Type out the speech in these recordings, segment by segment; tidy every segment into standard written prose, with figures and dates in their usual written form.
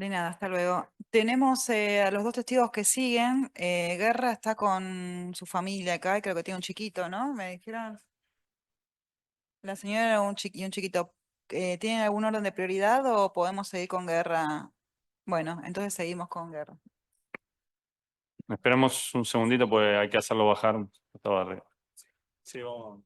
De nada, hasta luego. Tenemos a los dos testigos que siguen. Guerra está con su familia acá y creo que tiene un chiquito, ¿no? Me dijeron. La señora y un chiquito. ¿Tienen algún orden de prioridad o podemos seguir con Guerra? Bueno, entonces seguimos con Guerra. Esperamos un segundito, pues hay que hacerlo bajar. Estaba arriba. Sí, vamos.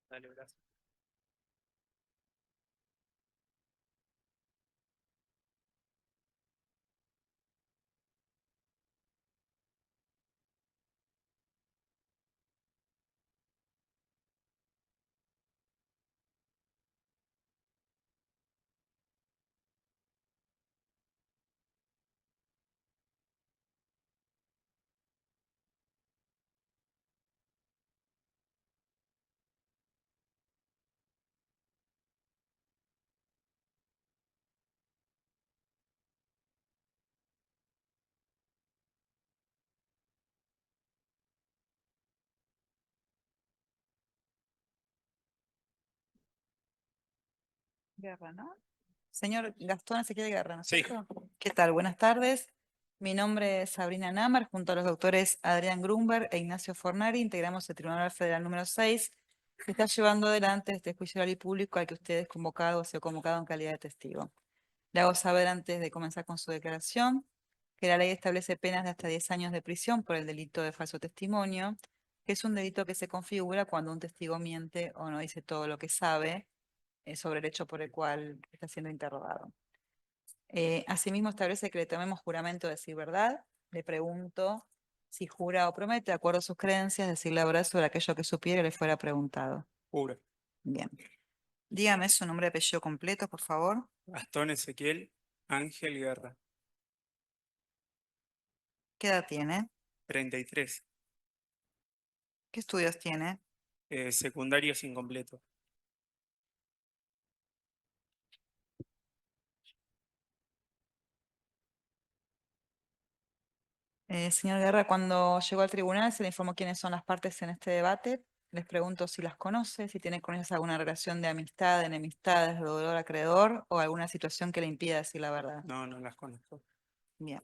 Dale, gracias. Guerra, ¿no? Señor Gastón Ezequiel Guerra, ¿no es Sí. cierto? ¿Qué tal? Buenas tardes. Mi nombre es Sabrina Namar, junto a los doctores Adrián Grunberg e Ignacio Fornari, integramos el Tribunal Federal número 6, que está llevando adelante este juicio oral y público al que usted es convocado o se ha convocado en calidad de testigo. Le hago saber antes de comenzar con su declaración que la ley establece penas de hasta 10 años de prisión por el delito de falso testimonio, que es un delito que se configura cuando un testigo miente o no dice todo lo que sabe sobre el hecho por el cual está siendo interrogado. Asimismo, establece que le tomemos juramento de decir verdad. Le pregunto si jura o promete, de acuerdo a sus creencias, decir la verdad sobre aquello que supiera y le fuera preguntado. Juro. Bien. Dígame su nombre y apellido completo, por favor. Gastón Ezequiel Ángel Guerra, ¿Qué edad tiene? 33, ¿Qué estudios tiene? secundarios incompletos. Señor Guerra, cuando llegó al tribunal se le informó quiénes son las partes en este debate. Les pregunto si las conoce, si tiene con ellas alguna relación de amistad, de enemistad, de deudor acreedor o alguna situación que le impida decir la verdad. No, no las conozco. Bien.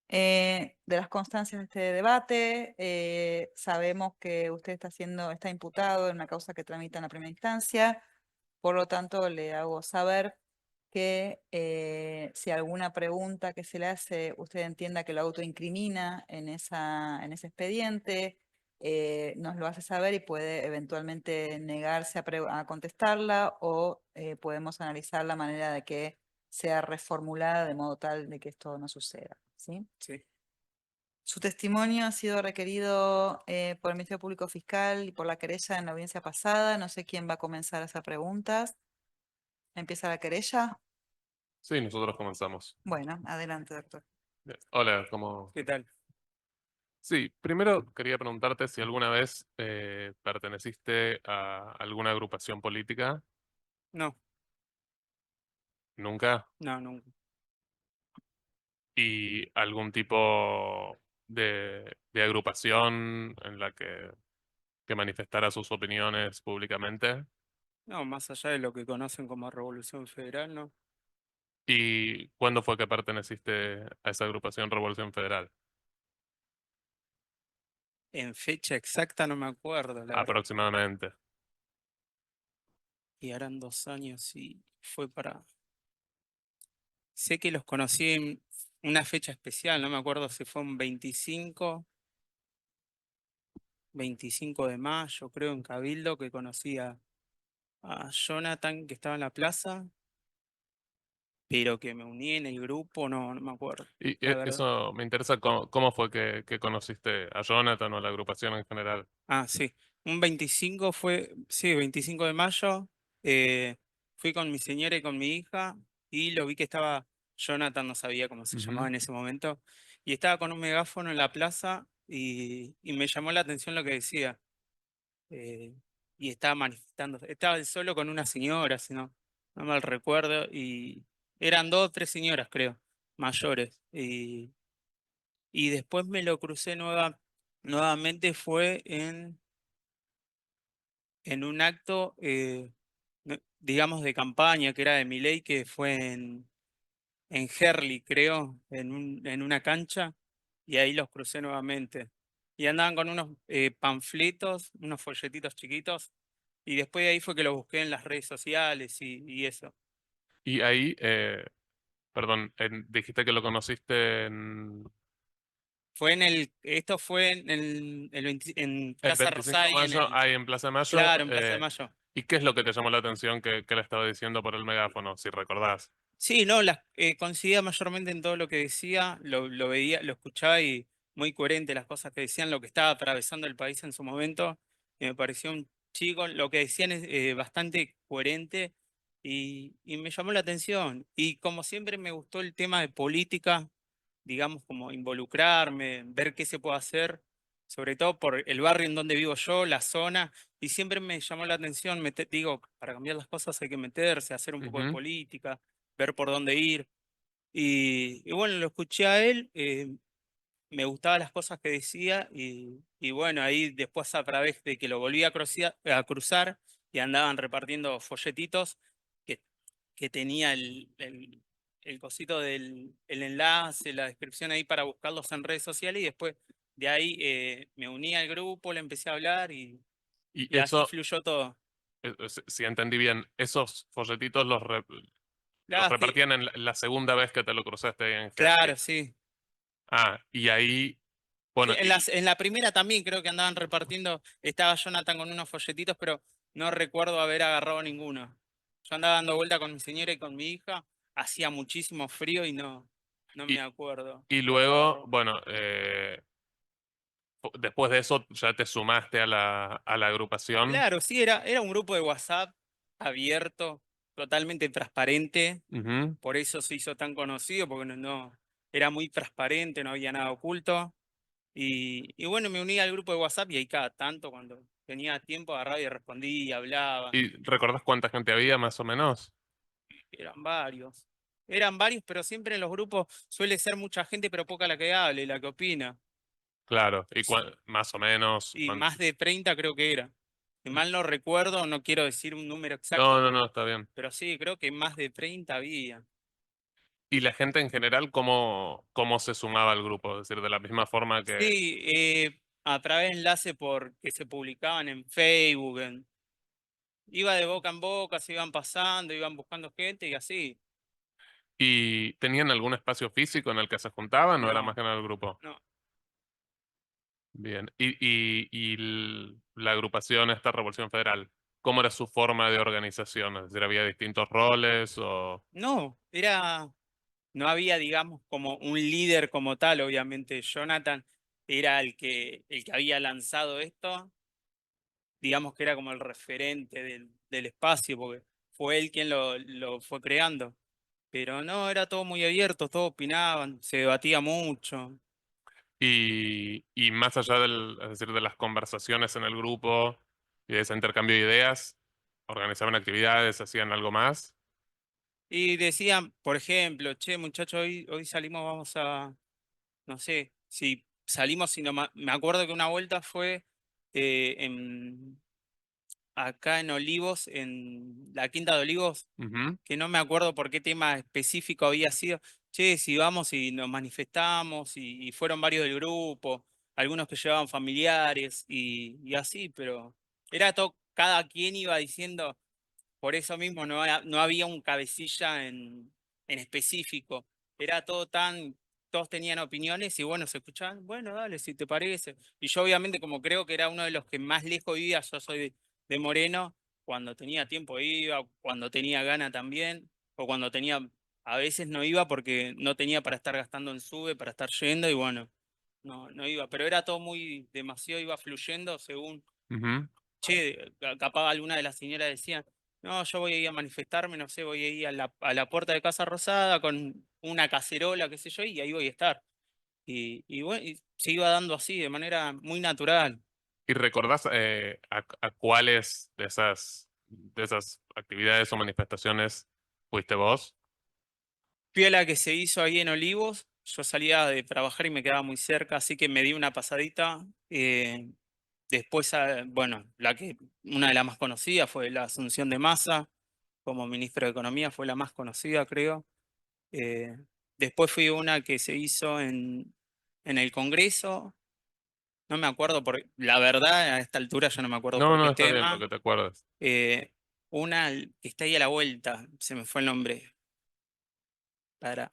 De las constancias de este debate, sabemos que usted está imputado en una causa que tramita en la primera instancia, por lo tanto le hago saber que si alguna pregunta que se le hace, usted entienda que lo autoincrimina en en ese expediente, nos lo hace saber y puede eventualmente negarse a contestarla o podemos analizar la manera de que sea reformulada de modo tal de que esto no suceda. ¿Sí? Sí. Su testimonio ha sido requerido por el Ministerio Público Fiscal y por la querella en la audiencia pasada. No sé quién va a comenzar a hacer preguntas. ¿Empieza la querella? Sí, nosotros comenzamos. Bueno, adelante, doctor. Bien. Hola, ¿cómo? ¿Qué tal? Sí, primero quería preguntarte si alguna vez perteneciste a alguna agrupación política. No, ¿Nunca? no, nunca. ¿Y algún tipo de agrupación en la que manifestara sus opiniones públicamente? No, más allá de lo que conocen como Revolución Federal, no. ¿Y cuándo fue que perteneciste a esa agrupación Revolución Federal? En fecha exacta no me acuerdo, la verdad. Aproximadamente. Y harán 2 años y fue para... Sé que los conocí en una fecha especial, no me acuerdo si fue un 25 de mayo, creo, en Cabildo, que conocí a Jonathan, que estaba en la plaza, pero que me uní en el grupo, no, no me acuerdo, Y la verdad. eso me interesa, ¿cómo fue que conociste a Jonathan o a la agrupación en general? Ah, sí. Un 25 fue, sí, 25 de mayo. eh, Fui con mi señora y con mi hija y lo vi que estaba, Jonathan no sabía cómo se llamaba Ujú. en ese momento, y estaba con un megáfono en la plaza y me llamó la atención lo que decía. eh, y estaba manifestando, estaba él solo con una señora, si no, no mal recuerdo, y eran dos o tres señoras, creo, mayores. Y después me lo crucé nuevamente, fue en un acto, digamos, de campaña, que era de Milei, que fue en Herli, creo, en una cancha, y ahí los crucé nuevamente. Y andaban con unos panfletos, unos folletitos chiquitos, y después de ahí fue que los busqué en las redes sociales y eso. Y ahí, perdón, dijiste que lo conociste Esto fue en el Plaza 25 de Rosay, mayo, ahí en Plaza de Mayo. claro, en Plaza de Mayo. ¿Y qué es lo que te llamó la atención que le estaba diciendo por el megáfono, si recordás? Sí, no, coincidía mayormente en todo lo que decía, lo veía, lo escuchaba y muy coherente las cosas que decían, lo que estaba atravesando el país en su momento. Me pareció un chico, lo que decían es bastante coherente y me llamó la atención. Y como siempre me gustó el tema de política, digamos, como involucrarme, ver qué se puede hacer, sobre todo por el barrio en donde vivo yo, la zona, y siempre me llamó la atención, digo, para cambiar las cosas hay que meterse, hacer un poco de Ujú. política, ver por dónde ir. Y bueno, lo escuché a él, me gustaban las cosas que decía y bueno, ahí después a través de que lo volví a cruzar y andaban repartiendo folletitos que, que tenía el cosito el enlace, la descripción ahí para buscarlos en redes sociales y después de ahí me uní al grupo, le empecé a hablar Y y así eso, fluyó todo. si entendí bien, esos folletitos los Ah, sí, repartían en la segunda vez que te lo cruzaste ahí en claro, Herley. sí. Ah, y ahí, Sí, bueno, en la primera también creo que andaban repartiendo, estaba Jonathan con unos folletitos, pero no recuerdo haber agarrado ninguno. Yo andaba dando vuelta con mi señora y con mi hija, hacía muchísimo frío y no Y- me acuerdo. Y luego, bueno, después de eso ya te sumaste a a la agrupación. Claro, sí, era un grupo de WhatsApp abierto, totalmente transparente, Ujú. por eso se hizo tan conocido, porque era muy transparente, no había nada oculto. Y bueno, me uní al grupo de WhatsApp y ahí cada tanto, cuando tenía tiempo, agarraba y respondía, hablaba. ¿Y recordás cuánta gente había más o menos? Eran varios. Eran varios, pero siempre en los grupos suele ser mucha gente, pero poca la que hable, la que opina. Claro, y más o menos. Y más de 30 creo que era. Si mal no recuerdo, no quiero decir un número No, exacto, no, no, está bien. pero sí, creo que más de 30 había. ¿Y la gente en general cómo se sumaba al grupo? Es decir, de la misma forma que... Sí, a través de enlaces que se publicaban en Facebook, iba de boca en boca, se iban pasando, iban buscando gente y así. ¿Y tenían algún espacio físico en el que se juntaban o era más No, que nada el grupo? no. Bien. La agrupación, esta Revolución Federal, ¿cómo era su forma de organización? Es decir, ¿había distintos roles o...? No, no había, digamos, como un líder como tal, obviamente. Jonathan era el que había lanzado esto, digamos que era como el referente del espacio, porque fue él quien lo fue creando. Pero no, era todo muy abierto, todos opinaban, se debatía mucho. Y más allá es decir, de las conversaciones en el grupo y de ese intercambio de ideas, ¿organizaban actividades, hacían algo más? Y decían, por ejemplo, che, muchachos, hoy salimos, vamos a, no sé, si salimos, si no, me acuerdo que una vuelta fue acá en Olivos, en la Quinta de Olivos, Ujú. que no me acuerdo por qué tema específico había sido. Che, si vamos y nos manifestamos, y fueron varios del grupo, algunos que llevaban familiares y así, pero era todo, cada quien iba diciendo, por eso mismo no había un cabecilla en específico, era todo todos tenían opiniones y bueno, se escuchaban, bueno, dale, si te parece. Y yo obviamente como creo que era uno de los que más lejos vivía, yo soy de Moreno, cuando tenía tiempo iba, cuando tenía gana también, o cuando tenía, a veces no iba porque no tenía para estar gastando en sube, para estar yendo y bueno, no iba, pero era todo muy, demasiado iba fluyendo según, Ujú. che, capaz alguna de las señoras decían, no, yo voy a ir a manifestarme, no sé, voy a ir a la puerta de Casa Rosada con una cacerola, qué sé yo, y ahí voy a estar. Y bueno, y se iba dando así, de manera muy natural. ¿Y recordás a cuáles de esas actividades o manifestaciones fuiste vos? Fui a la que se hizo ahí en Olivos, yo salía de trabajar y me quedaba muy cerca, así que me di una pasadita. Después, bueno, una de las más conocidas fue la Asunción de Massa, como ministro de Economía, fue la más conocida, creo. Eh, Después fui a una que se hizo en el Congreso, no me acuerdo, la verdad, a esta altura yo no me acuerdo No, por no, qué está bien lo tema. que te acuerdas. Una que está ahí a la vuelta, se me fue el nombre. Para,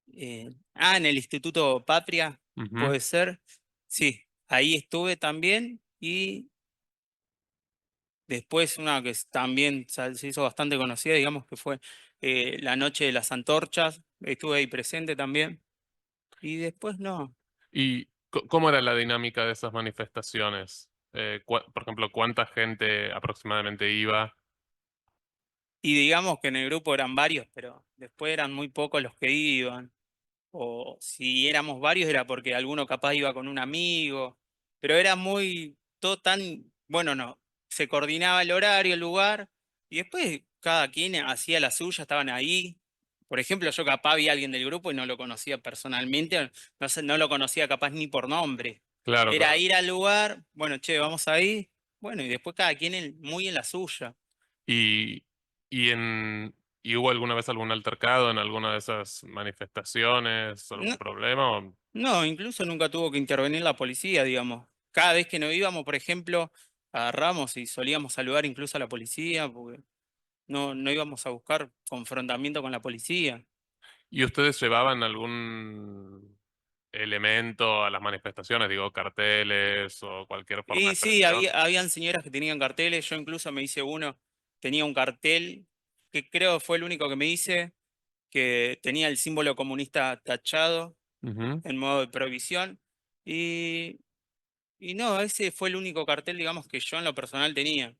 en el Instituto Patria, Ujú. puede ser. Sí, ahí estuve también. Y después una que también se hizo bastante conocida, digamos que fue la Noche de las Antorchas. Estuve ahí presente también. Y después no. ¿Y cómo era la dinámica de esas manifestaciones? Por ejemplo, ¿cuánta gente aproximadamente iba? Y digamos que en el grupo eran varios, pero después eran muy pocos los que iban. O si éramos varios era porque alguno capaz iba con un amigo. Pero era todo tan, bueno, no, se coordinaba el horario, el lugar, y después cada quien hacía la suya, estaban ahí. Por ejemplo, yo capaz había alguien del grupo y no lo conocía personalmente, no sé, no lo conocía capaz ni por nombre. Claro, Era claro. ir al lugar, bueno, che, vamos ahí, bueno, y después cada quien muy en la suya. ¿Y, y hubo alguna vez algún altercado en alguna de esas manifestaciones? ¿Algún No, problema? no, incluso nunca tuvo que intervenir la policía, digamos. Cada vez que nos íbamos, por ejemplo, agarramos y solíamos saludar incluso a la policía, porque no íbamos a buscar confrontamiento con la policía. ¿Y ustedes llevaban algún elemento a las manifestaciones? Digo, carteles o cualquier forma de Y sí, expresión. habían señoras que tenían carteles, yo incluso me hice uno, tenía un cartel que creo fue el único que me hice, que tenía el símbolo comunista tachado Ujú. en modo de prohibición. Y, y no, ese fue el único cartel, digamos, que yo en lo personal tenía.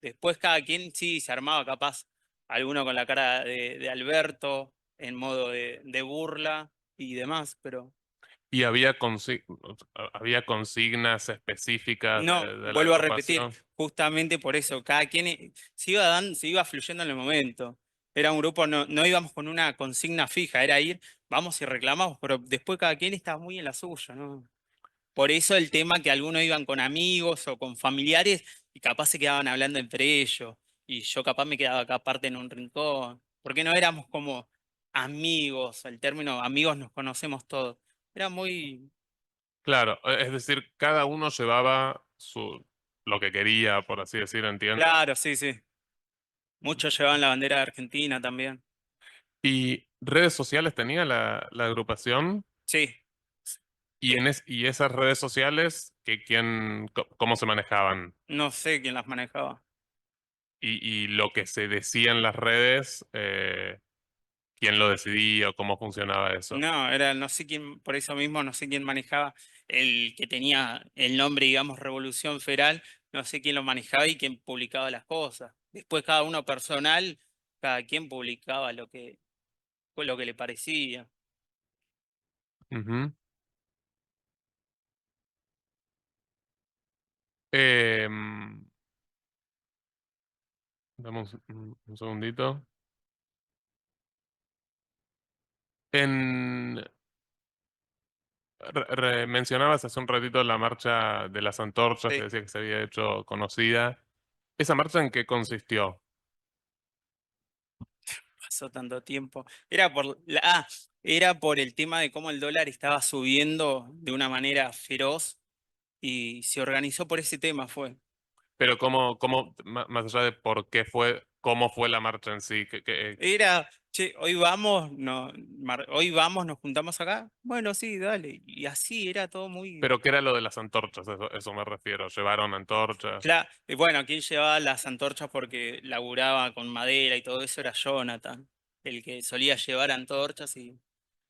Después cada quien sí se armaba capaz, alguno con la cara de Alberto, en modo de burla y demás, pero Y había consignas específicas no, de la vuelvo a repetir, agrupación. justamente por eso, cada quien se iba dando, se iba fluyendo en el momento. Era un grupo, no íbamos con una consigna fija, era ir, vamos y reclamamos, pero después cada quien estaba muy en la suya, ¿no? Por eso el tema que algunos iban con amigos o con familiares y capaz se quedaban hablando entre ellos. Y yo capaz me quedaba acá aparte en un rincón. Porque no éramos como amigos, el término amigos nos conocemos todos. Era muy... Claro, es decir, cada uno llevaba lo que quería, por así decir, entiendo. Claro, sí, sí. Muchos llevaban la bandera de Argentina también. ¿Y redes sociales tenía la agrupación? Sí, Y esas redes sociales, ¿cómo se manejaban? no sé quién las manejaba. Y lo que se decía en las redes, ¿quién lo decidía o cómo funcionaba eso? No, era, no sé quién, por eso mismo no sé quién manejaba el que tenía el nombre, digamos, Revolución Federal, no sé quién lo manejaba y quién publicaba las cosas. Después cada uno personal, cada quien publicaba lo que le parecía. Ujú. Em, dame un segundito. En, mencionabas hace un ratito la marcha de las antorchas, que Sí, decía que se había hecho conocida. ¿Esa marcha en qué consistió? pasó tanto tiempo. Era por el tema de cómo el dólar estaba subiendo de una manera feroz y se organizó por ese tema, fue. Pero más allá de por qué cómo fue la marcha en sí, Era, che, hoy vamos, no, hoy vamos, nos juntamos acá. Bueno, sí, dale. Y así era todo muy pero qué era lo de las antorchas, eso me refiero. ¿Llevaron antorchas? claro. Y bueno, quien llevaba las antorchas porque laburaba con madera y todo eso era Jonathan, el que solía llevar antorchas y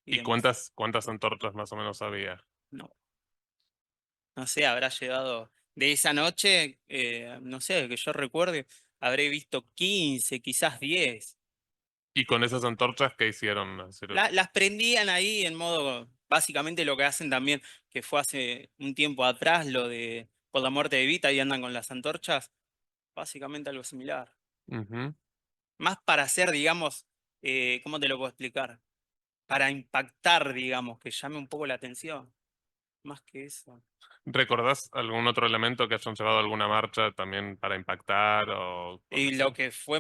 ¿Y demás. cuántas antorchas más o menos había? No, no sé, habrá llevado de esa noche, no sé, que yo recuerde, habré visto 15, quizás 10. ¿Y con esas antorchas qué hicieron? Es decir, Las prendían ahí en modo, básicamente lo que hacen también, que fue hace un tiempo atrás, lo de por la muerte de Evita y andan con las antorchas, básicamente algo similar. ujú. Más para hacer, digamos, ¿cómo te lo puedo explicar? Para impactar, digamos, que llame un poco la atención, más que eso. ¿Recordás algún otro elemento que hayan llevado a alguna marcha también para impactar o Y cosas así? lo que fue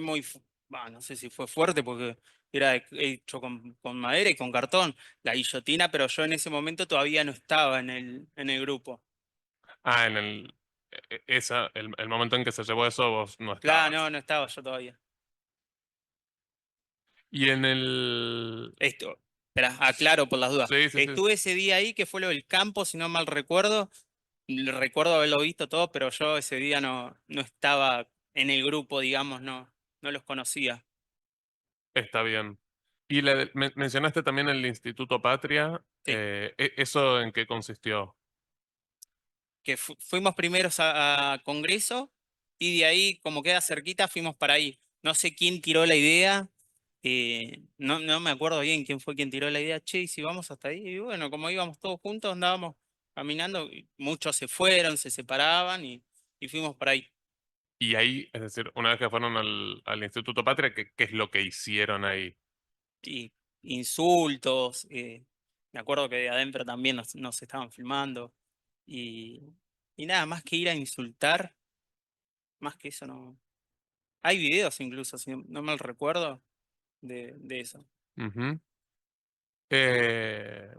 no sé si fue fuerte porque era hecho con madera y con cartón, la guillotina, pero yo en ese momento todavía no estaba en el grupo. Ah, el momento en que se llevó eso vos no Claro, estabas. no, no estaba yo todavía. Y en el... Esto, espera, aclaro por las dudas. Sí, sí, sí. Estuve ese día ahí, que fue lo del campo, si no mal recuerdo. Recuerdo haberlo visto todo, pero yo ese día no estaba en el grupo, digamos, no los conocía. Está bien. Y mencionaste también el Instituto Patria. Sí, ¿Eso en qué consistió? que fuimos primeros a Congreso y de ahí, como queda cerquita, fuimos para ahí. No sé quién tiró la idea, no me acuerdo bien quién fue quien tiró la idea, che, ¿y si vamos hasta ahí? Y bueno, como íbamos todos juntos, andábamos caminando, y muchos se fueron, se separaban y fuimos para ahí. Y ahí, es decir, una vez que fueron al Instituto Patria, ¿qué es lo que hicieron ahí? Y insultos, me acuerdo que de adentro también nos estaban filmando y, y nada más que ir a insultar, más que eso no. Hay videos incluso, si no mal recuerdo, de eso. Ujú. Eh,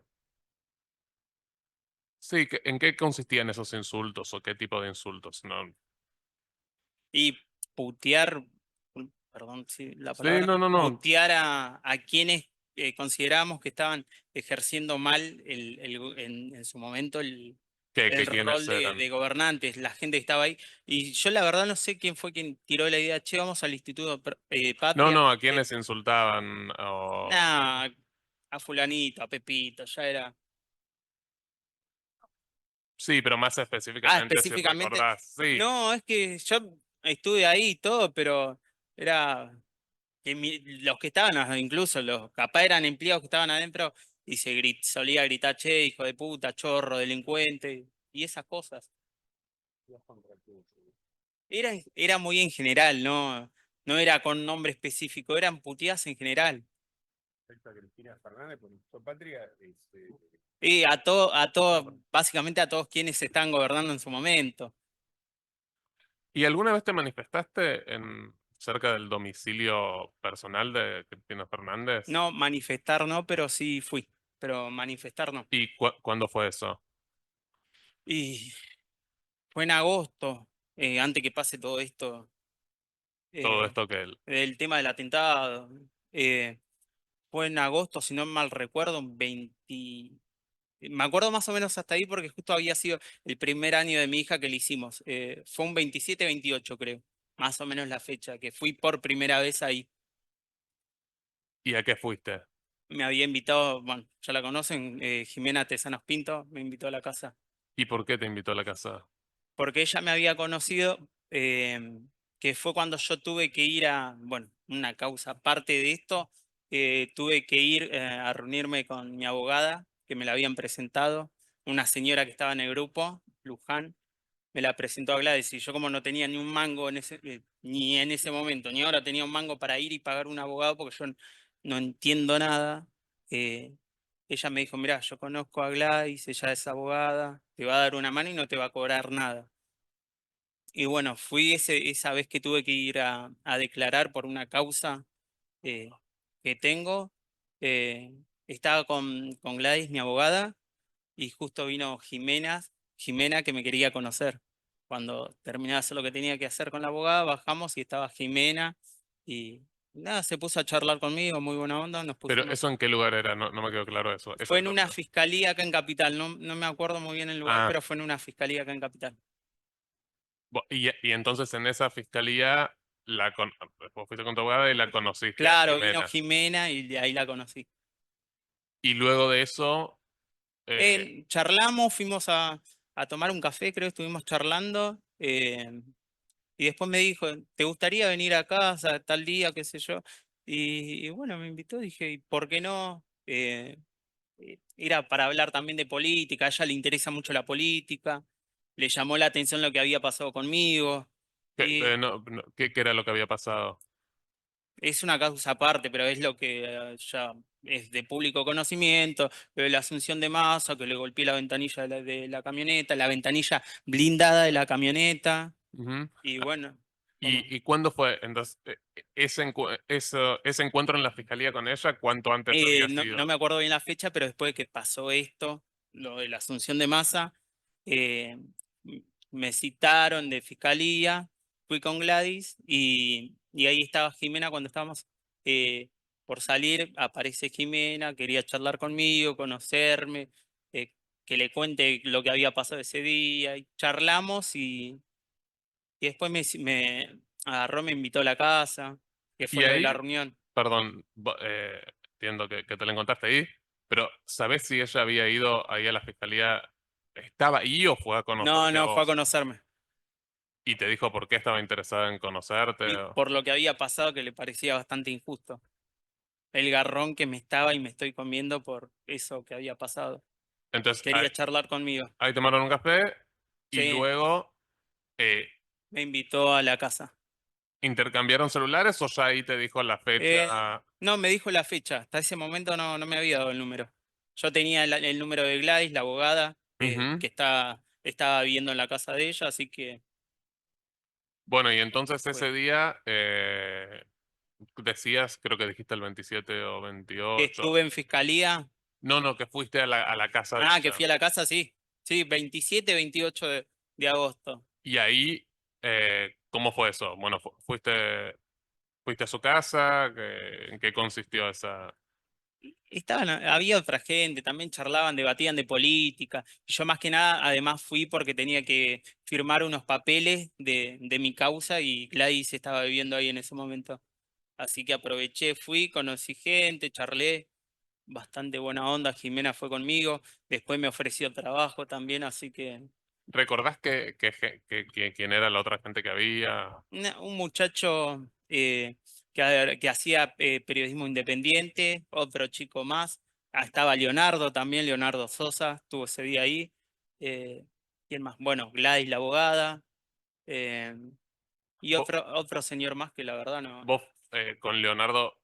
sí, ¿en qué consistían esos insultos o qué tipo de insultos? No. Y putear, perdón si la Sí, palabra, no, no, no. putear a quienes considerábamos que estaban ejerciendo mal en su momento el ¿Quiénes rol eran? de gobernantes, la gente que estaba ahí. Y yo la verdad no sé quién fue quien tiró la idea, che, vamos al Instituto Patria. No, ¿a quiénes insultaban? Nah, a fulanito, a Pepito, ya era. Sí, pero más específicamente si Específicamente. recordás. Sí, No, es que yo estuve ahí y todo, pero era que los que estaban, incluso los capaz eran empleados que estaban adentro y solía gritar, che, hijo de puta, chorro, delincuente y esas cosas. Era muy en general, ¿no? No era con nombre específico, eran puteadas en general. Y básicamente a todos quienes estaban gobernando en su momento. ¿y alguna vez te manifestaste cerca del domicilio personal de Cristina Fernández? No, manifestar no, pero sí fui. Pero manifestar no. ¿Y cuándo fue eso? Y fue en agosto, antes que pase todo esto, Todo eh, esto que él. el tema del atentado. Fue en agosto, si no mal recuerdo, me acuerdo más o menos hasta ahí porque justo había sido el primer año de mi hija que le hicimos. Fue un 27-28 creo, más o menos la fecha, que fui por primera vez ahí. ¿Y a qué fuiste? Me había invitado, bueno, ya la conocen, Jimena Tesanos Pinto, me invitó a la casa. ¿Y por qué te invitó a la casa? Porque ella me había conocido, que fue cuando yo tuve que ir a, bueno, una causa aparte de esto, tuve que ir a reunirme con mi abogada, que me la habían presentado, una señora que estaba en el grupo, Luján, me la presentó a Gladys y yo como no tenía ni un mango ni en ese momento, ni ahora tenía un mango para ir y pagar un abogado porque yo no entiendo nada, eh, ella me dijo, mirá, yo conozco a Gladys, ella es abogada, te va a dar una mano y no te va a cobrar nada. Y bueno, fui esa vez que tuve que ir a declarar por una causa eh, que tengo. eh, Estaba con Gladys, mi abogada, y justo vino Jimena que me quería conocer. Cuando terminé de hacer lo que tenía que hacer con la abogada, bajamos y estaba Jimena y nada, se puso a charlar conmigo, muy buena onda, nos ¿Pero pusimos. eso en qué lugar era? No, no me quedó claro eso. Fue en una fiscalía acá en Capital, no me acuerdo muy bien el lugar, Ah, pero fue en una fiscalía acá en Capital. y entonces en esa fiscalía vos fuiste con tu abogada y la conociste a Claro, vino Jimena. Jimena y de ahí la conocí. Y luego de eso, Charlamos, fuimos a tomar un café, creo, estuvimos charlando. Y después me dijo, ¿te gustaría venir a casa tal día, qué sé yo? Y bueno, me invitó, dije, ¿y por qué no? Era para hablar también de política, a ella le interesa mucho la política, le llamó la atención lo que había pasado conmigo. Y ¿qué era lo que había pasado? es una causa aparte, pero es lo que ya es de público conocimiento, la asunción de Massa, que le golpeé la ventanilla de la camioneta, la ventanilla blindada de la camioneta, Ujú. y bueno, ¿cómo? ¿Y cuándo fue? Entonces, ese encuentro en la fiscalía con ella, ¿cuánto antes había No sido? me acuerdo bien la fecha, pero después de que pasó esto, lo de la asunción de Massa, eh, me citaron de fiscalía, fui con Gladys y ahí estaba Jimena cuando estábamos por salir, aparece Jimena, quería charlar conmigo, conocerme, que le cuente lo que había pasado ese día, y charlamos y después me agarró, me invitó a la casa, que fue Y lo de la ahí, reunión. perdón, entiendo que te la encontraste ahí, pero ¿sabés si ella había ido ahí a la fiscalía? ¿Estaba ahí o fue a No, conocerte a no, fue a vos? conocerme. ¿Y te dijo por qué estaba interesada en conocerte? Y por lo que había pasado que le parecía bastante injusto. El garrón que me estaba y me estoy comiendo por eso que había pasado. Entonces, Quería charlar conmigo. ahí tomaron un café y Sí, luego eh, me invitó a la casa. intercambiaron celulares o ya ahí te dijo la Eh, fecha. no, me dijo la fecha. Hasta ese momento no me había dado el número. Yo tenía el número de Gladys, la abogada, Ujú. que estaba viviendo en la casa de ella, así que Bueno, y entonces fue. ese día decías, creo que dijiste el 27 o Que 28. estuve en fiscalía. No, no, que fuiste a la casa de Ah, que ella. fui a la casa, sí. Sí, 27-28 de agosto. Y ahí, ¿cómo fue eso? Bueno, fuiste a su casa, ¿en qué consistió esa? Había otra gente, también charlaban, debatían de política. Y yo más que nada, además fui porque tenía que firmar unos papeles de mi causa y Gladys estaba viviendo ahí en ese momento. Así que aproveché, fui, conocí gente, charlé, bastante buena onda. Jimena fue conmigo, después me ofreció trabajo también, así que ¿Recordás quién era la otra gente que había? un muchacho que hacía periodismo independiente, otro chico más. Estaba Leonardo también, Leonardo Sosa, estuvo ese día ahí. eh, ¿Quién más? Bueno, Gladys la abogada. eh, y ¿Vo- otro señor más que la verdad no. ¿Vos, con Leonardo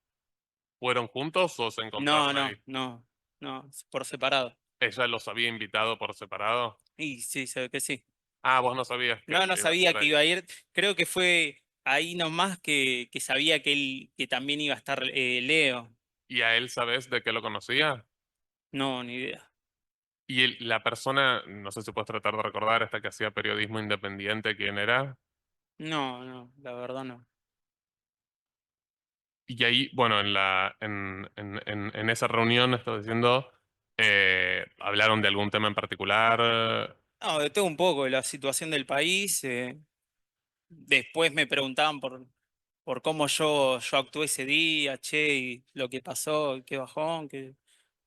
fueron juntos o se No, encontraron ahí? no, no, no, por separado. ¿Ella los había invitado por separado? Y sí, se ve que sí. Ah, vos no sabías No, no que iba a sabía estar que ahí. iba a ir. Creo que fue ahí nomás que sabía que también iba a estar Leo. ¿Y a él sabés de qué lo conocía? No, ni idea. Y la persona, no sé si puedes tratar de recordar, esta que hacía periodismo independiente, ¿quién era? No, no, la verdad no. Y ahí, bueno, en esa reunión, estás diciendo, hablaron de algún tema en particular. No, de todo un poco, de la situación del país. Después me preguntaban por cómo yo actué ese día, che, y lo que pasó, qué bajón,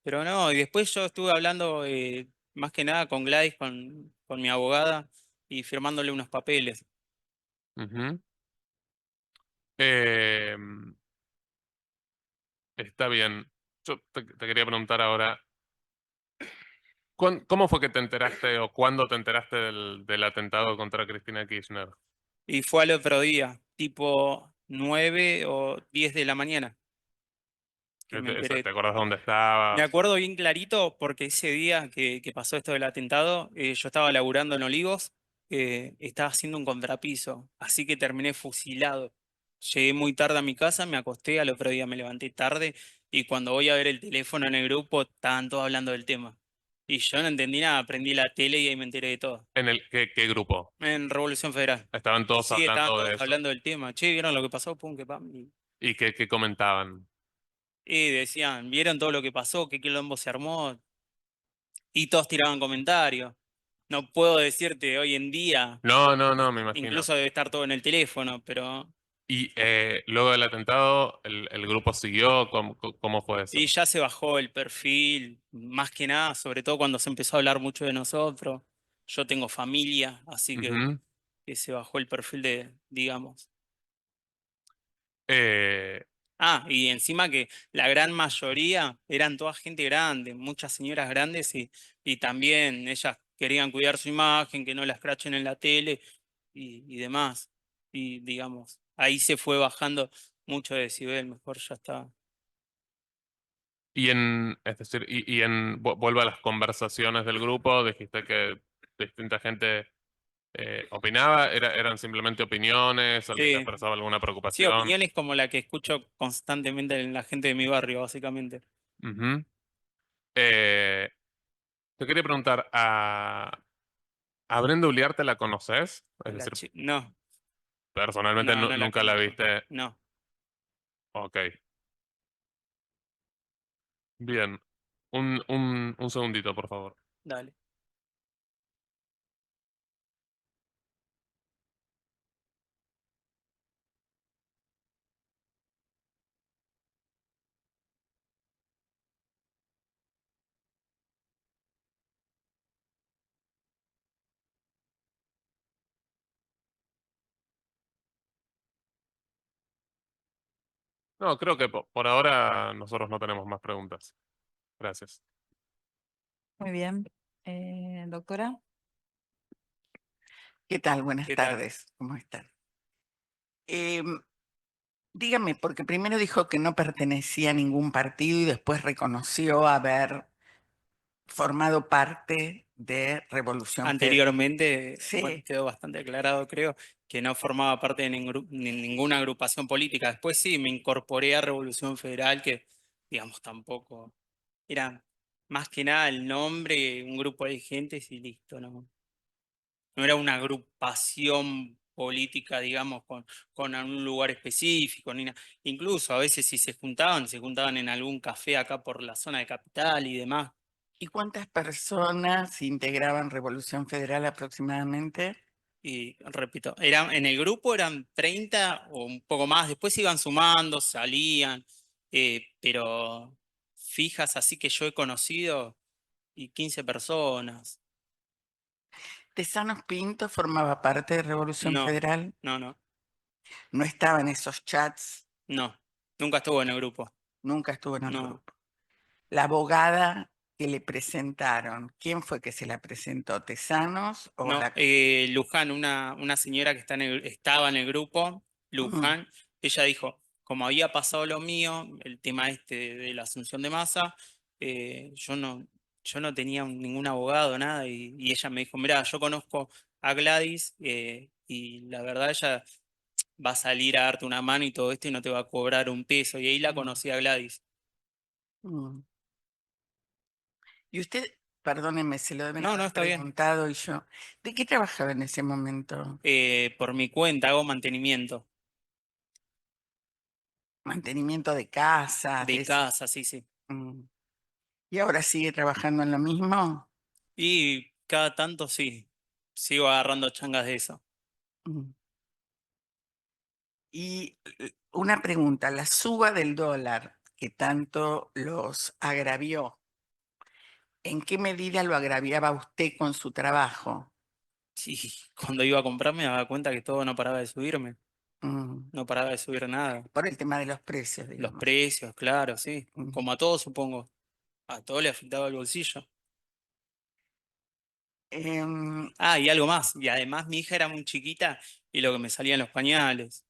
pero no, y después yo estuve hablando más que nada con Gladys, con mi abogada, y firmándole unos papeles. Ujú. Eh, Está bien. Yo te quería preguntar ahora, ¿cómo fue que te enteraste o cuándo te enteraste del atentado contra Cristina Kirchner? Y fue al otro día, tipo 9 o 10 de la mañana, que me ¿Te enteré. acuerdas dónde Me estabas? acuerdo bien clarito porque ese día que pasó esto del atentado, yo estaba laburando en Olivos, estaba haciendo un contrapiso, así que terminé fusilado. Llegué muy tarde a mi casa, me acosté, al otro día me levanté tarde y cuando voy a ver el teléfono en el grupo, estaban todos hablando del tema. Y yo no entendí nada, prendí la tele y ahí me enteré de todo. ¿Qué grupo? En Revolución Federal. Estaban todos Sí, estaban hablando de todos eso. hablando del tema. Che, ¿vieron lo que pasó? Pum, que pam. ¿Y qué comentaban? Y decían, ¿vieron todo lo que pasó? ¿Qué quilombo se armó? Y todos tiraban comentarios. No puedo decirte hoy en día, No, no, no, me imagino. incluso debe estar todo en el teléfono, pero... Y luego del atentado, el grupo siguió. ¿Cómo fue Y eso? ya se bajó el perfil, más que nada, sobre todo cuando se empezó a hablar mucho de nosotros. Yo tengo familia, así Ujú. que se bajó el perfil de, digamos. Eh, Ah, y encima que la gran mayoría eran toda gente grande, muchas señoras grandes y también ellas querían cuidar su imagen, que no la escrachen en la tele y demás. Y digamos, ahí se fue bajando mucho de decibel, mejor ya está. es decir, vuelvo a las conversaciones del grupo, dijiste que distinta gente opinaba, eran simplemente opiniones, alguien Sí, expresaba alguna sí, preocupación. opiniones como la que escucho constantemente en la gente de mi barrio, básicamente. Ujú. Eh, Te quería preguntar, ¿a Brenda Uliarte la conoces? Es decir, No, personalmente no, no la nunca la conozco. viste. No, Ok, bien. Un segundito, por favor. dale. No, creo que por ahora nosotros no tenemos más preguntas. Gracias. Muy bien. Doctora. ¿Qué tal? Buenas ¿Qué tal? tardes. ¿Cómo están? Dígame, porque primero dijo que no pertenecía a ningún partido y después reconoció haber formado parte de Revolución Federal. Anteriormente, bueno, Sí, quedó bastante aclarado, creo, que no formaba parte de ninguna agrupación política. Después sí, me incorporé a Revolución Federal, que, digamos, tampoco era más que nada el nombre, un grupo de gentes y listo, ¿no? No era una agrupación política, digamos, con un lugar específico, ni nada. Incluso a veces si se juntaban en algún café acá por la zona de Capital y demás. ¿Y cuántas personas integraban Revolución Federal aproximadamente? Y repito, en el grupo eran 30 o un poco más, después iban sumando, salían, pero fijas así que yo he conocido y 15 personas. ¿Tesanos Pinto formaba parte de Revolución No, Federal? no, No estaba en esos chats, no, nunca estuvo en el grupo. nunca estuvo en el No, grupo. La abogada que le presentaron, ¿quién fue que se la presentó? ¿Tesanos o no, la... Luján, una señora que estaba en el grupo, Ujú, Luján, ella dijo, como había pasado lo mío, el tema este de la asunción de masa, yo no tenía ningún abogado, nada, y ella me dijo, mira, yo conozco a Gladys y la verdad ella va a salir a darte una mano y todo esto y no te va a cobrar un peso, y ahí la ujú, conocí a Gladys. ujú. Y usted, perdóneme, se lo deben No, no, haber está bien. preguntado y yo, ¿de qué trabajaba en ese momento? Por mi cuenta hago mantenimiento Mantenimiento de casas, de casa, sí, sí. Mm. ¿Y ahora sigue trabajando en lo mismo? Y cada tanto sí, sigo agarrando changas de eso. Mm. Y una pregunta, la suba del dólar que tanto los agravió, ¿en qué medida lo agraviaba usted con su trabajo? Sí, cuando iba a comprar me daba cuenta que todo no paraba de subirme, Mm. no paraba de subir nada. Por el tema de los precios, Los digamos. precios, claro, sí. Mm. Como a todos, supongo. A todos le afectaba el bolsillo. Em, Ah, y algo más. Y además mi hija era muy chiquita y lo que me salían los pañales.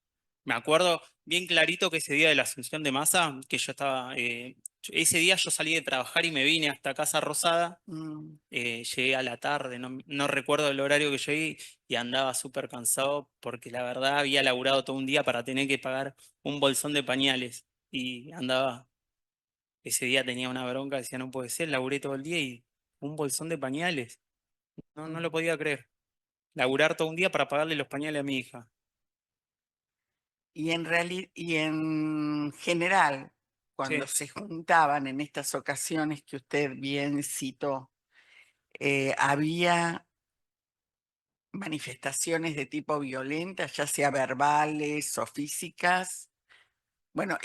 Me acuerdo bien clarito que ese día de la Asunción de Masa, que yo estaba, ese día yo salí de trabajar y me vine hasta Casa Rosada. mm, Llegué a la tarde, no recuerdo el horario que llegué y andaba súper cansado porque la verdad había laburado todo un día para tener que pagar un bolsón de pañales y andaba, ese día tenía una bronca, decía no puede ser, laburé todo el día y un bolsón de pañales, no lo podía creer, laburar todo un día para pagarle los pañales a mi hija. y y en general, Sí. cuando se juntaban en estas ocasiones que usted bien citó, había manifestaciones de tipo violenta, ya sea verbales o físicas. Bueno,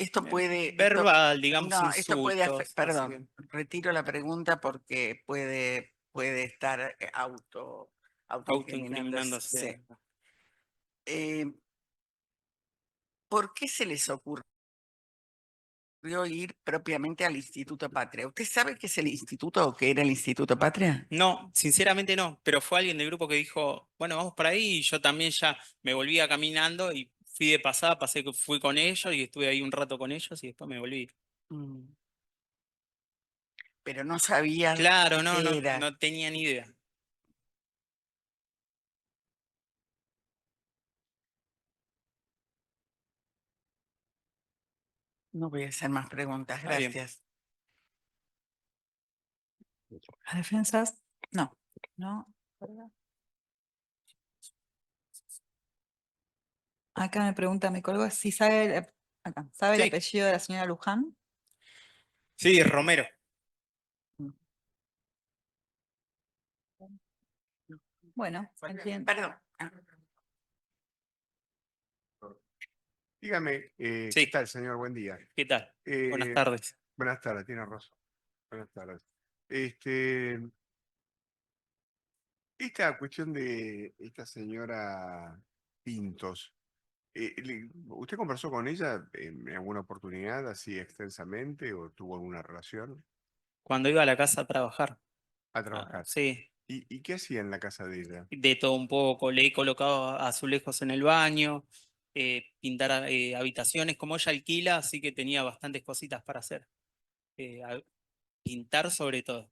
Verbal, digamos, no, esto puede, insultos, así que, perdón, retiro la pregunta porque puede estar autoincriminándose. Sí. autoincriminándose. Eh, ¿Por qué se les ocurrió ir propiamente al Instituto Patria? ¿Usted sabe qué es el instituto o qué era el Instituto Patria? No, sinceramente no, pero fue alguien del grupo que dijo, bueno, vamos para ahí y yo también ya me volvía caminando y fui de pasada, fui con ellos y estuve ahí un rato con ellos y después me volví. Mm. Pero no sabía Claro, no, qué era. no tenía ni idea. No voy a hacer más preguntas, Está bien. gracias. ¿Las defensas? No. No. Acá me pregunta mi colega si sabe, acá, ¿sabe el Sí, apellido de la señora Luján? sí, Romero. Bueno, entiendo. Perdón. Dígame, ¿qué Sí, tal, señor? Buen día. ¿qué tal? Buenas Eh, tardes. buenas tardes, tiene razón. Buenas tardes. Este, esta cuestión de esta señora Pintos, ¿usted conversó con ella en alguna oportunidad así extensamente o tuvo alguna relación Cuando iba a la casa a trabajar, a trabajar? sí, ¿Y qué hacía en la casa de ella? de todo un poco, le he colocado azulejos en el baño, pintar habitaciones, como ella alquila, así que tenía bastantes cositas para hacer. Pintar sobre todo.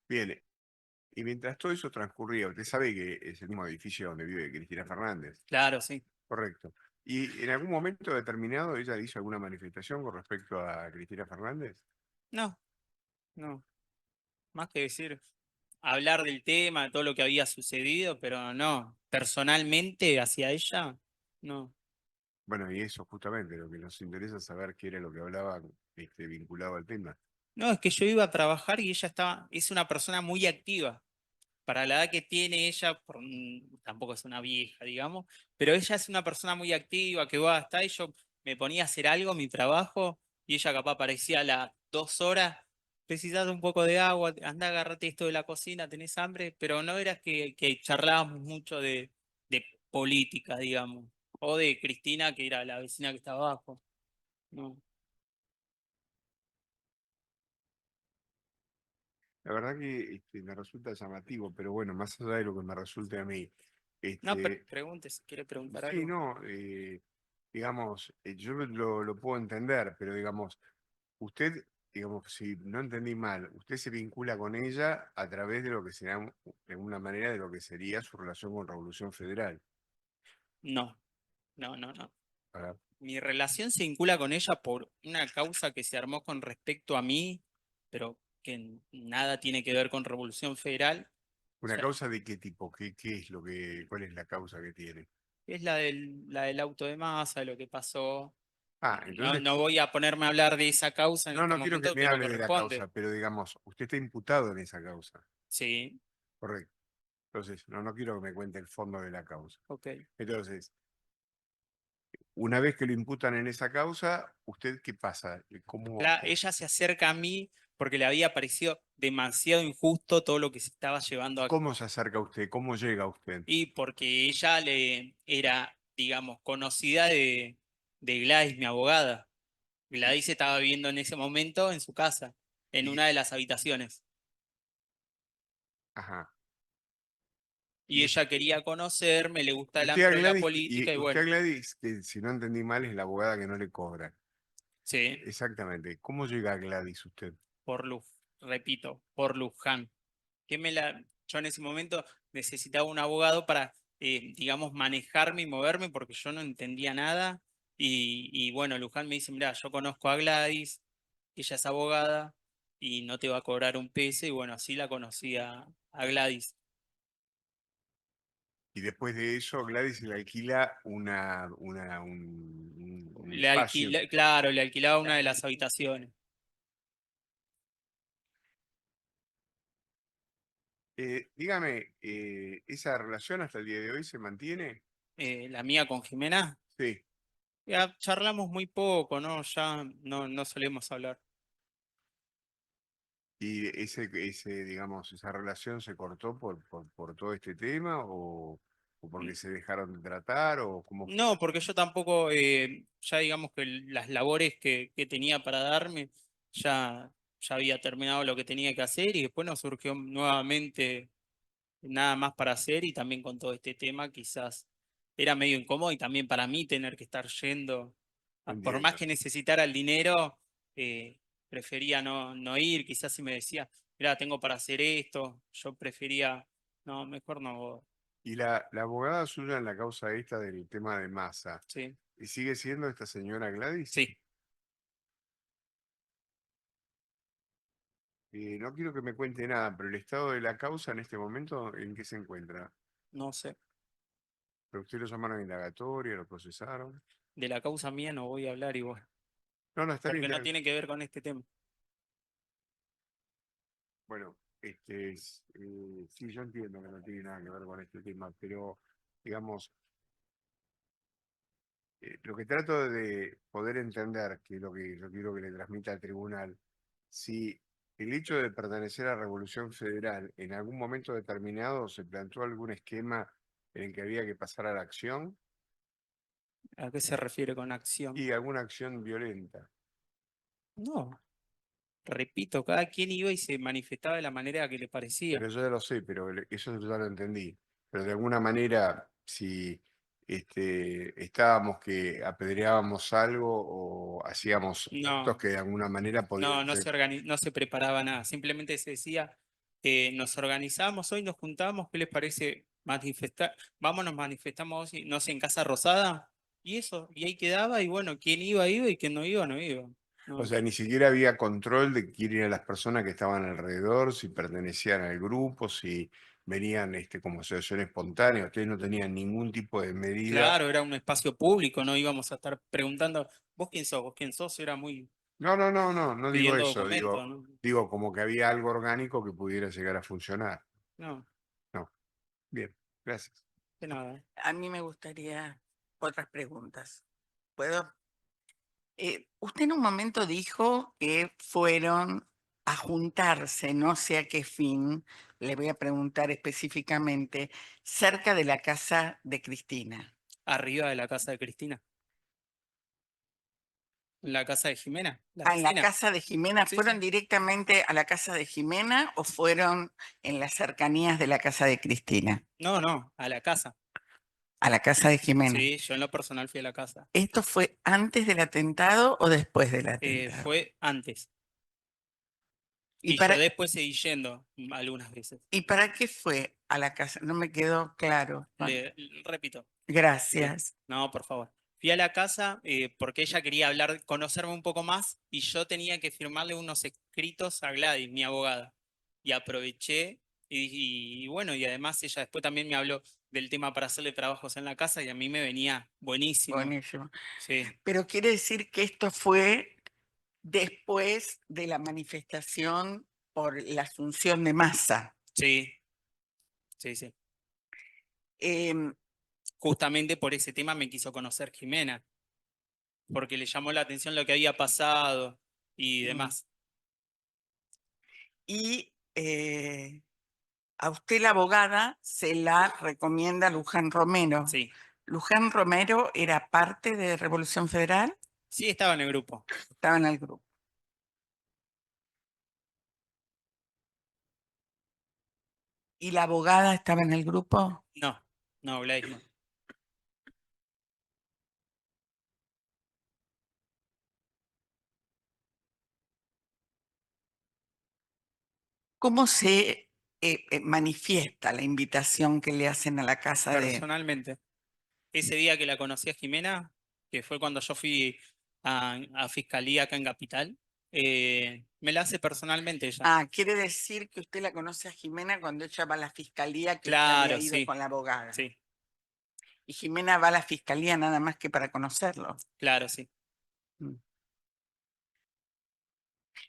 Bien, y mientras todo eso transcurría, usted sabe que es el mismo edificio donde vive Cristina Fernández. Claro, sí. Correcto. ¿Y en algún momento determinado ella hizo alguna manifestación con respecto a Cristina Fernández? No, no. Más que decir, hablar del tema, de todo lo que había sucedido, pero no. Personalmente, hacia ella, no. Bueno, y eso justamente, lo que nos interesa saber qué era lo que hablaba vinculado al tema. No, es que yo iba a trabajar y ella es una persona muy activa. Para la edad que tiene ella, tampoco es una vieja, digamos, pero ella es una persona muy activa, que va hasta y yo me ponía a hacer algo, mi trabajo, y ella capaz aparecía a las 2 horas, necesitas un poco de agua, anda, agárrate esto de la cocina, tenés hambre, pero no era que charlábamos mucho de política, digamos, o de Cristina, que era la vecina que estaba abajo. No, La verdad que me resulta llamativo, pero bueno, más allá de lo que me resulte a mí, no, pregunte si quiere preguntar sí, algo. no, digamos, yo lo puedo entender, pero digamos, usted, digamos, si no entendí mal, usted se vincula con ella a través de lo que será, de alguna manera, de lo que sería su relación con Revolución Federal. No, no, no, no. A ver, Mi relación se vincula con ella por una causa que se armó con respecto a mí, pero que nada tiene que ver con Revolución Federal. O ¿una sea, causa de qué tipo? ¿Qué es lo cuál es la causa que tiene? es la del auto de masa, de lo que pasó. Ah, No, entonces, no voy a ponerme a hablar de esa causa en no, este no quiero que momento me que no hable de la corresponde. causa, pero digamos, usted está imputado en esa causa, Sí, correcto. Entonces, no quiero que me cuente el fondo de la causa. ok. Entonces, una vez que lo imputan en esa causa, ¿usted qué pasa? Ella se acerca a mí porque le había parecido demasiado injusto todo lo que se estaba llevando a ¿Cómo se acerca usted? ¿Cómo llega usted? y porque ella era, digamos, conocida de Gladys, mi abogada. Gladys estaba viviendo en ese momento en su casa, en Y- una de las habitaciones. Ajá. Y ella quería conocerme, le gusta el Usted a ámbito de la Gladys, política y usted a bueno, Gladys, que si no entendí mal, es la abogada que no le cobra. sí, Exactamente. ¿Cómo llega a Gladys usted? por repito, por Luján. Yo en ese momento necesitaba un abogado para, digamos, manejarme y moverme porque yo no entendía nada. Y bueno, Luján me dice, mira, yo conozco a Gladys, ella es abogada y no te va a cobrar un peso. Y bueno, así la conocí a Gladys. Y después de eso, Gladys le alquila un espacio. Claro, le alquilaba una de las habitaciones. Dígame, ¿esa relación hasta el día de hoy se mantiene? La mía con Jimena, Sí. ya charlamos muy poco, ¿no? Ya no solemos hablar. ¿Y digamos, esa relación se cortó por todo este tema o porque se dejaron de tratar o cómo fue? No, porque yo tampoco, ya digamos que las labores que tenía para darme, ya había terminado lo que tenía que hacer y después nos surgió nuevamente nada más para hacer y también con todo este tema quizás era medio incómodo y también para mí tener que estar yendo, por más Entiendo. que necesitara el dinero, prefería no ir, quizás si me decía, mira, tengo para hacer esto, yo prefería, no, mejor no, Y la abogada suya en la causa esta del tema de masa, sí, ¿y sigue siendo esta señora Gladys? sí, No quiero que me cuente nada, pero el estado de la causa en este momento, ¿en qué se encuentra? no sé. ¿Pero usted lo llamaron a indagatoria, lo procesaron? De la causa mía no voy a hablar igual, No, está bien. porque no tiene que ver con este tema. Bueno, sí, yo entiendo que no tiene nada que ver con este tema, pero digamos, lo que trato de poder entender, que es lo que yo quiero que le transmita al tribunal, si el hecho de pertenecer a Revolución Federal en algún momento determinado se planteó algún esquema en el que había que pasar a la acción ¿A qué se refiere con acción? y alguna acción violenta. No, repito, cada quien iba y se manifestaba de la manera que le parecía. Pero yo ya lo sé, pero eso ya lo entendí. Pero de alguna manera, si estábamos que apedreábamos algo o hacíamos actos No, que de alguna manera podían ser. no se preparaba nada, simplemente se decía, nos organizamos hoy, nos juntamos, ¿qué les parece manifestar? Vamos, nos manifestamos, hoy, no sé, en Casa Rosada, y eso, y ahí quedaba, y bueno, quien iba, iba, y quien no iba, no iba. O No. sea, ni siquiera había control de quién eran las personas que estaban alrededor, si pertenecían al grupo, si venían como asociación espontánea, ustedes no tenían ningún tipo de medida. Claro, era un espacio público, no íbamos a estar preguntando, ¿vos quién sos? Era muy No digo pidiendo eso, documentos, ¿no? digo como que había algo orgánico que pudiera llegar a funcionar. No, No, bien, gracias. de nada. A mí me gustaría otras preguntas. ¿Puedo? Usted en un momento dijo que fueron a juntarse, no sé a qué fin, le voy a preguntar específicamente, cerca de la casa de Cristina. Arriba de la casa de Cristina. La casa de Jimena. Ah, en la piscina. casa de Jimena, Sí, ¿fueron sí. directamente a la casa de Jimena o fueron en las cercanías de la casa de Cristina? No, a la casa. A la casa de Jimena. Sí, yo en lo personal fui a la casa. ¿Esto fue antes del atentado o después del atentado? Fue antes. ¿Y Y para, yo después seguí yendo algunas veces. ¿Y para qué fue a la casa? No me quedó claro. Repito. Gracias. No, por favor. Fui a la casa porque ella quería hablar, conocerme un poco más y yo tenía que firmarle unos escritos a Gladys, mi abogada. Y aproveché y bueno, y además ella después también me habló del tema para hacerle trabajos en la casa y a mí me venía buenísimo. Buenísimo. Sí, Pero quiere decir que esto fue después de la manifestación por la asunción de masa. sí, sí. Em, Justamente por ese tema me quiso conocer Jimena, porque le llamó la atención lo que había pasado y Mm. demás. y a usted la abogada se la recomienda Luján Romero. Sí, ¿Luján Romero era parte de Revolución Federal? sí estaba en el grupo. Estaba en el grupo. ¿Y la abogada estaba en el grupo? No, Gladys no. ¿Cómo se manifiesta la invitación que le hacen a la casa de... Personalmente. Ese día que la conocí a Jimena, que fue cuando yo fui a Fiscalía acá en Capital, me la hace personalmente ella. Ah, quiere decir que usted la conoce a Jimena cuando ella va a la fiscalía, que usted Claro, había ido sí, con la abogada. sí, Y Jimena va a la fiscalía nada más que para conocerlo. claro, sí. Mm.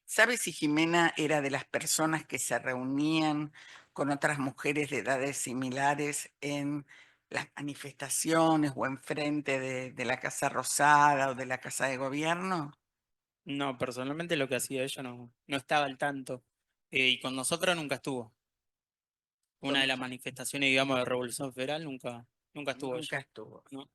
¿Sabe si Jimena era de las personas que se reunían con otras mujeres de edades similares en las manifestaciones o enfrente de la Casa Rosada o de la Casa de Gobierno? No, personalmente lo que hacía ella no estaba al tanto. Y con nosotros nunca estuvo. Una de las manifestaciones, digamos, de Revolución Federal nunca estuvo Nunca ella. estuvo. ¿No?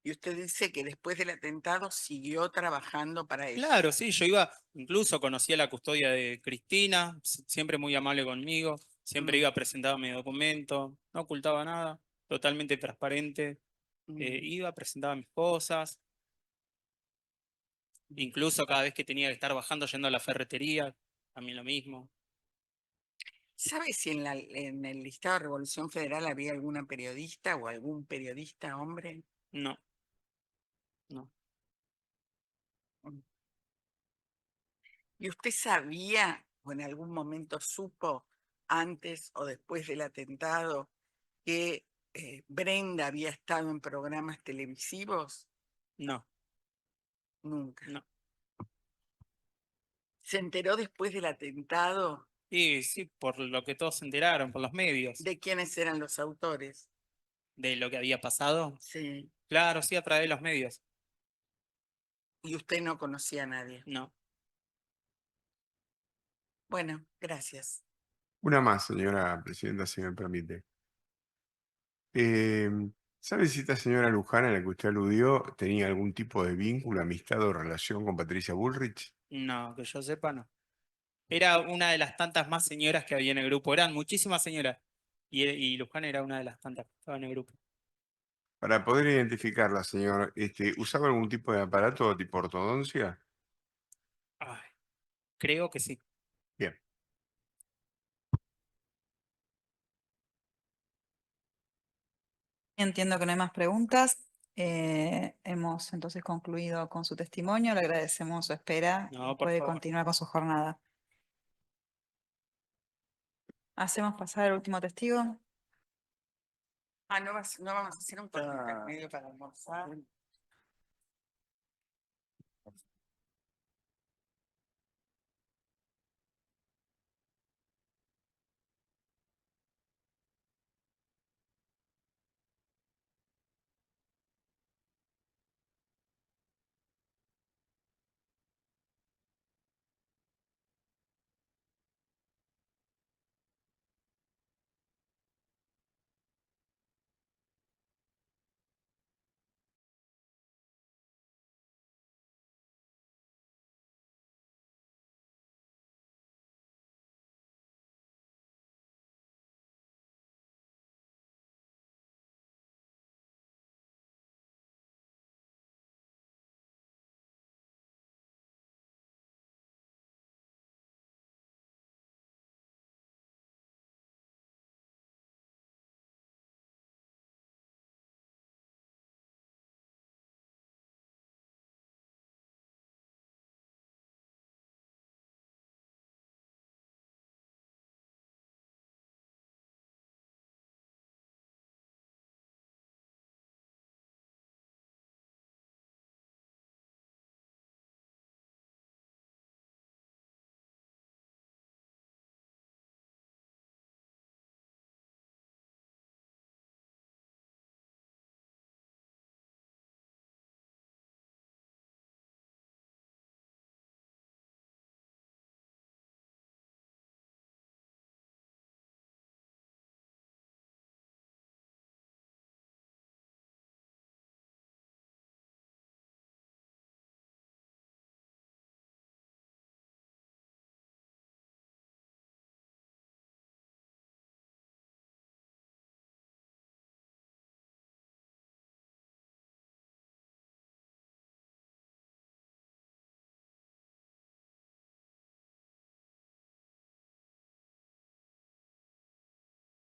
Y usted dice que después del atentado siguió trabajando para eso. Claro, sí, yo iba, incluso conocí a la custodia de Cristina, siempre muy amable conmigo, siempre Mm. iba presentaba mi documento, no ocultaba nada, totalmente transparente, Mm. iba, presentaba mis cosas, incluso cada vez que tenía que estar bajando yendo a la ferretería, también lo mismo. ¿Sabe si en el listado de Revolución Federal había alguna periodista o algún periodista hombre? No, Mm. ¿Y usted sabía o en algún momento supo antes o después del atentado que Brenda había estado en programas televisivos? no. Nunca. No. ¿Se enteró después del atentado Y sí, por lo que todos se enteraron, por los medios, de quiénes eran los autores? de lo que había pasado. Sí. Claro, sí, a través de los medios. Y usted no conocía a nadie. No. Bueno, gracias. Una más, señora presidenta, si me permite. ¿Sabe si esta señora Luján a la que usted aludió tenía algún tipo de vínculo, amistad o relación con Patricia Bullrich? No, que yo sepa, no. Era una de las tantas más señoras que había en el grupo. Eran muchísimas señoras. Y Luján era una de las tantas que estaba en el grupo. Para poder identificarla, señor, ¿usaba algún tipo de aparato tipo ortodoncia? Ay, creo que sí. Bien. Entiendo que no hay más preguntas. Hemos entonces concluido con su testimonio. Le agradecemos su espera No, y por puede favor. continuar con su jornada. Hacemos pasar al último testigo. Ah, no vamos a hacer un corte intermedio para almorzar.